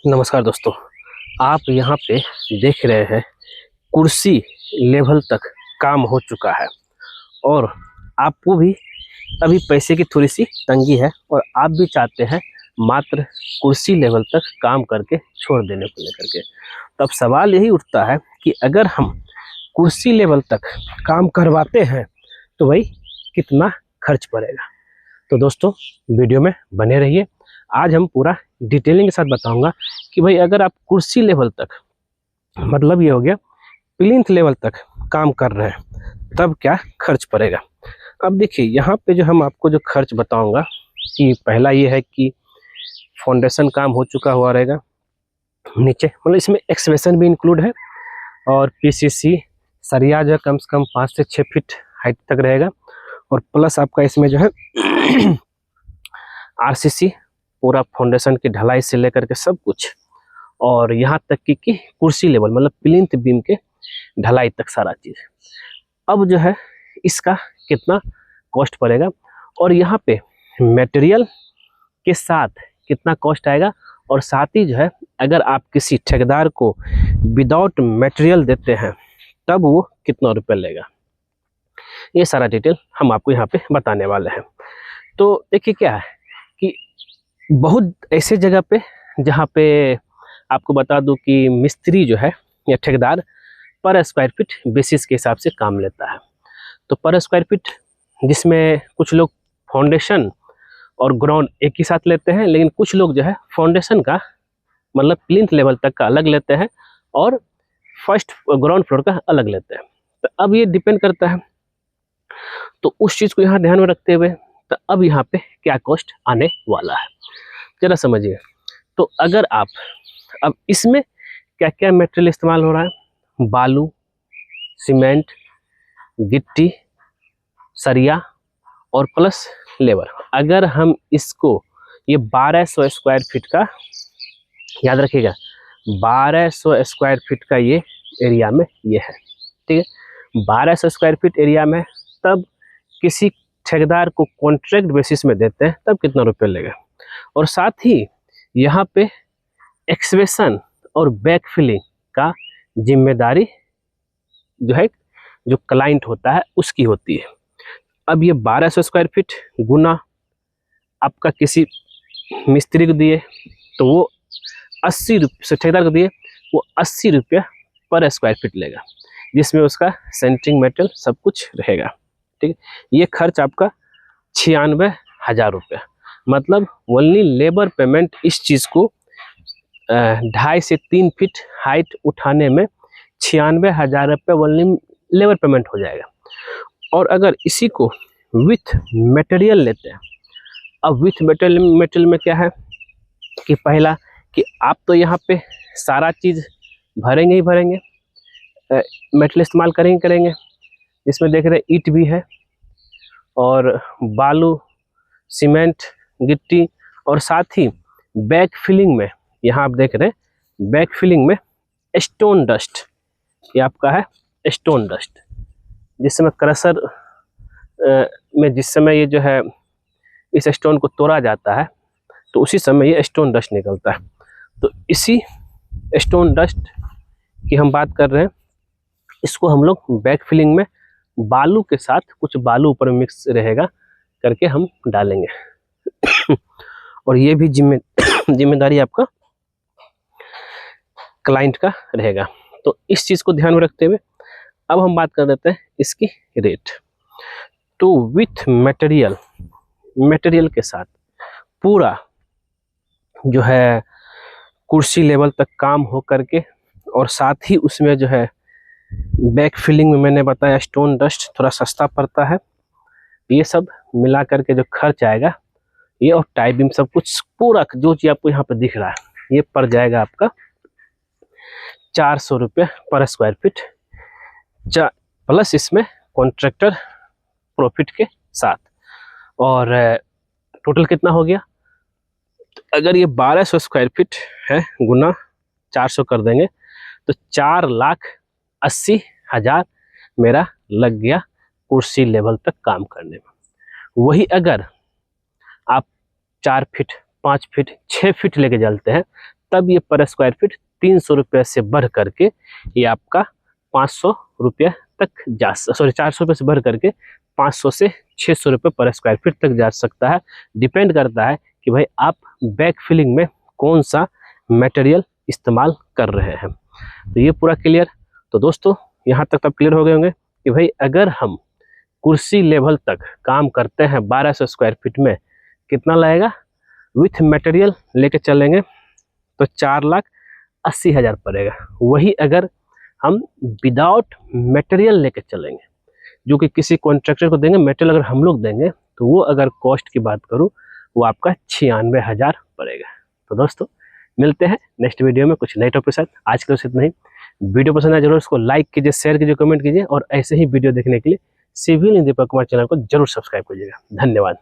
नमस्कार दोस्तों, आप यहाँ पे देख रहे हैं कुर्सी लेवल तक काम हो चुका है और आपको भी अभी पैसे की थोड़ी सी तंगी है और आप भी चाहते हैं मात्र कुर्सी लेवल तक काम करके छोड़ देने को लेकर के। तो अब सवाल यही उठता है कि अगर हम कुर्सी लेवल तक काम करवाते हैं तो भाई कितना खर्च पड़ेगा। तो दोस्तों वीडियो में बने रहिए। आज हम पूरा डिटेलिंग के साथ बताऊंगा कि भाई अगर आप कुर्सी लेवल तक, मतलब ये हो गया प्लिंथ लेवल तक काम कर रहे हैं तब क्या खर्च पड़ेगा। अब देखिए यहाँ पे जो हम आपको जो खर्च बताऊंगा कि पहला ये है कि फाउंडेशन काम हो चुका हुआ रहेगा नीचे, मतलब इसमें एक्सवेशन भी इंक्लूड है और पीसीसी सरिया जो है कम से कम 5 से 6 फीट हाइट तक रहेगा और प्लस आपका इसमें जो है आरसीसी पूरा फाउंडेशन की ढलाई से लेकर के सब कुछ, और यहाँ तक कि कुर्सी लेवल मतलब प्लिंथ बीम के ढलाई तक सारा चीज़। अब जो है इसका कितना कॉस्ट पड़ेगा और यहाँ पे मटेरियल के साथ कितना कॉस्ट आएगा, और साथ ही जो है अगर आप किसी ठेकेदार को विदाउट मटेरियल देते हैं तब वो कितना रुपये लेगा, ये सारा डिटेल हम आपको यहाँ पे बताने वाले हैं। तो देखिए क्या है कि बहुत ऐसे जगह पे जहाँ पे आपको बता दूं कि मिस्त्री जो है या ठेकेदार पर स्क्वायर फीट बेसिस के हिसाब से काम लेता है। तो पर स्क्वायर फीट जिसमें कुछ लोग फाउंडेशन और ग्राउंड एक ही साथ लेते हैं, लेकिन कुछ लोग जो है फाउंडेशन का मतलब प्लिंथ लेवल तक का अलग लेते हैं और फर्स्ट ग्राउंड फ्लोर का अलग लेते हैं। तो अब ये डिपेंड करता है, तो उस चीज़ को यहाँ ध्यान में रखते हुए तो अब यहाँ पे क्या कॉस्ट आने वाला है जरा समझिए। तो अगर आप अब इसमें क्या क्या मटेरियल इस्तेमाल हो रहा है, बालू, सीमेंट, गिट्टी, सरिया और प्लस लेबर। अगर हम इसको ये 1200 स्क्वायर फीट का, याद रखिएगा 1200 स्क्वायर फीट का ये एरिया में ये है, ठीक है। 1200 स्क्वायर फीट एरिया में तब किसी ठेकेदार को कॉन्ट्रैक्ट बेसिस में देते हैं तब कितना रुपये लेगा, और साथ ही यहाँ पे एक्सवेशन और बैक फिलिंग का जिम्मेदारी जो है जो क्लाइंट होता है उसकी होती है। अब ये 1200 स्क्वायर फीट गुना आपका किसी मिस्त्री को दिए तो वो 80 रुपये से ठेकेदार को दिए, वो 80 रुपये पर स्क्वायर फीट लेगा, जिसमें उसका सेंटरिंग मेटल सब कुछ रहेगा, ठीक है। ये खर्च आपका 96,000 रुपये, मतलब ओनली लेबर पेमेंट इस चीज़ को 2.5 से 3 फीट हाइट उठाने में 96,000 रुपये ओनली लेबर पेमेंट हो जाएगा। और अगर इसी को विथ मटेरियल लेते हैं, अब विथ मटेरियल में क्या है कि पहला कि आप तो यहाँ पे सारा चीज़ भरेंगे ही भरेंगे, मटेरियल इस्तेमाल करेंगे जिसमें देख रहे हैं ईंट भी है और बालू, सीमेंट, गिट्टी, और साथ ही बैक फिलिंग में यहाँ आप देख रहे हैं बैक फिलिंग में स्टोन डस्ट, ये आपका है स्टोन डस्ट, जिस समय क्रशर में जिस समय ये जो है इस स्टोन को तोड़ा जाता है तो उसी समय ये स्टोन डस्ट निकलता है। तो इसी स्टोन डस्ट की हम बात कर रहे हैं, इसको हम लोग बैक फिलिंग में बालू के साथ कुछ बालू ऊपर मिक्स रहेगा करके हम डालेंगे और ये भी जिम्मेदारी आपका क्लाइंट का रहेगा। तो इस चीज़ को ध्यान में रखते हुए अब हम बात कर देते हैं इसकी रेट। तो विथ मटेरियल के साथ पूरा जो है कुर्सी लेवल तक काम हो करके, और साथ ही उसमें जो है बैक फिलिंग में मैंने बताया स्टोन डस्ट थोड़ा सस्ता पड़ता है, ये सब मिला करके जो खर्च आएगा ये और टाई बीम सब कुछ पूरा जो चीज़ आपको यहाँ पर दिख रहा है ये पड़ जाएगा आपका 400 रुपये पर स्क्वायर फीट, प्लस इसमें कॉन्ट्रैक्टर प्रॉफिट के साथ। और टोटल कितना हो गया, अगर ये 1200 स्क्वायर फीट है गुना 400 कर देंगे तो 4,80,000 मेरा लग गया कुर्सी लेवल तक काम करने में। वही अगर आप 4 फीट 5 फीट 6 फीट लेके चलते हैं तब ये पर स्क्वायर फीट 300 रुपये से बढ़ करके ये आपका 500 रुपये तक जा 400 रुपये से बढ़ करके 500 से 600 रुपये पर स्क्वायर फीट तक जा सकता है। डिपेंड करता है कि भाई आप बैक फिलिंग में कौन सा मटेरियल इस्तेमाल कर रहे हैं। तो ये पूरा क्लियर। तो दोस्तों यहाँ तक तब क्लियर हो गए होंगे कि भाई अगर हम कुर्सी लेवल तक काम करते हैं 1200 स्क्वायर फीट में कितना लगेगा, विथ मटेरियल लेके चलेंगे तो 4,80,000 पड़ेगा। वही अगर हम विदाउट मटेरियल लेके चलेंगे, जो कि किसी कॉन्ट्रैक्टर को देंगे, मटेरियल अगर हम लोग देंगे, तो वो अगर कॉस्ट की बात करूँ वो आपका 96,000 पड़ेगा। तो दोस्तों मिलते हैं नेक्स्ट वीडियो में कुछ नए टॉपिक के साथ। आज के लिए इतना ही। वीडियो पसंद आए जरूर उसको लाइक कीजिए, शेयर कीजिए, कमेंट कीजिए और ऐसे ही वीडियो देखने के लिए सिविल इन दीपक कुमार चैनल को जरूर सब्सक्राइब कीजिएगा। धन्यवाद।